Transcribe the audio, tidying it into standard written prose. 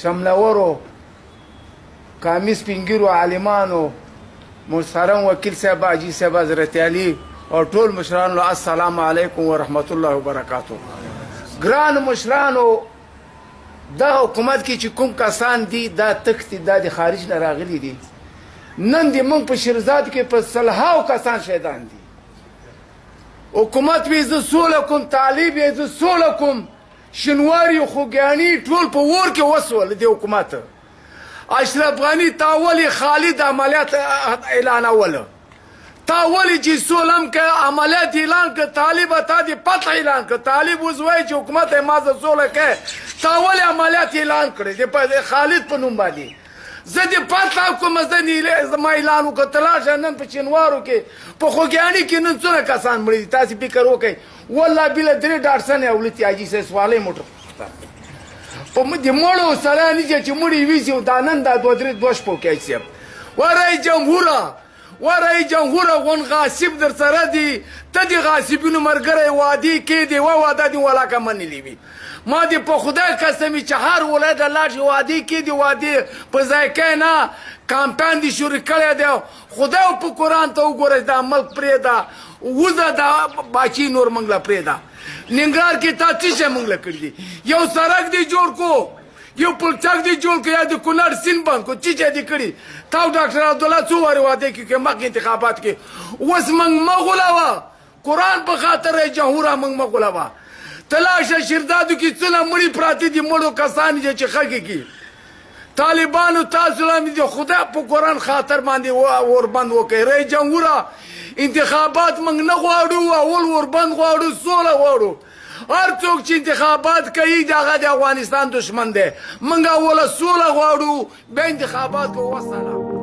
شملورو قامي سپینګیرو عالمانو محترم وکیل صاحب حاجي صاحب حضرت علي او ټول مشرانو السلام علیکم ورحمت الله وبرکاتو. ګران مشرانو دا حکومت کې چې کوم کسان دي دا تخت دا د خارج نه راغلي دي نن دې موږ په شیرزادو کې په سلهاو کسان شهیدان دي. حکومت وی زه سوله کوم طالب یې زه سوله کوم شنواري خوږیاني ټول په اور کې وسول دي حکومت. اشرف غني تاولي خالد عملیات اعلانوله تاولي چې سولم که عملیات اعلان که طالب تا دې پته اعلان که طالب اوس وایي چې حکومت ما زه سوله کوي تاولي عملیات اعلان کړی د خالد په نوم باندې زه دې پته کوم زما اعلان وکړه تلاشه نن په چینوارو کې په خوږیاني کې نن څونه کسان مړي دي تاسې فکر وکئ والله بله درې ډاټسن اولويت حاجي صاحب سوالی موټر په د مړو سره نیچه چې مړي ویسي دا نن دا دوه شپو کې حاجي صاحب ورای جمهوره ورای جمهوره غون غاصب در سره دي ته د غاصبینو ملګری وعدې کېدې واده دې ولاکه منلي وي ما دې په خدای قسمي چې هر ولایت لاړ شي وعدې کېدې وعدې په ځای کې نه کمپاین دې شروع کړی دی خدای په قرآن ته وګورئ دا ملک پرېږده وزه دا باچي نور موږ له پرېږده ننګرهار کې تا څه شی موږ له کړي دي یو سړک دې جوړ کو یو پلچک دې جوړ کړو یا د کونړ سیند بند کو څه شی دې کړي تا ډاکټر عبدالله څو وارې وعدې کړي مخکې انتخابات کې اوس موږ مه غولوه قرآن په خاطر رئیس جمهوره موږ مه غولوه تلاشه شیرزادو کې څونه مړي پراته دي مړو کسان دي چې خلک کې طالبانو تاسو لاندې د خدای په قرآن خاطر باندې وربند وکړئ رئیس جمهوره انتخابات موږ نه غواړو اول وربند غواړو سوله غواړو هر څوک چې انتخابات کوي د هغه د افغانستان دشمن دی موږ اوله سوله غواړو بیا انتخابات کوو. والسلام.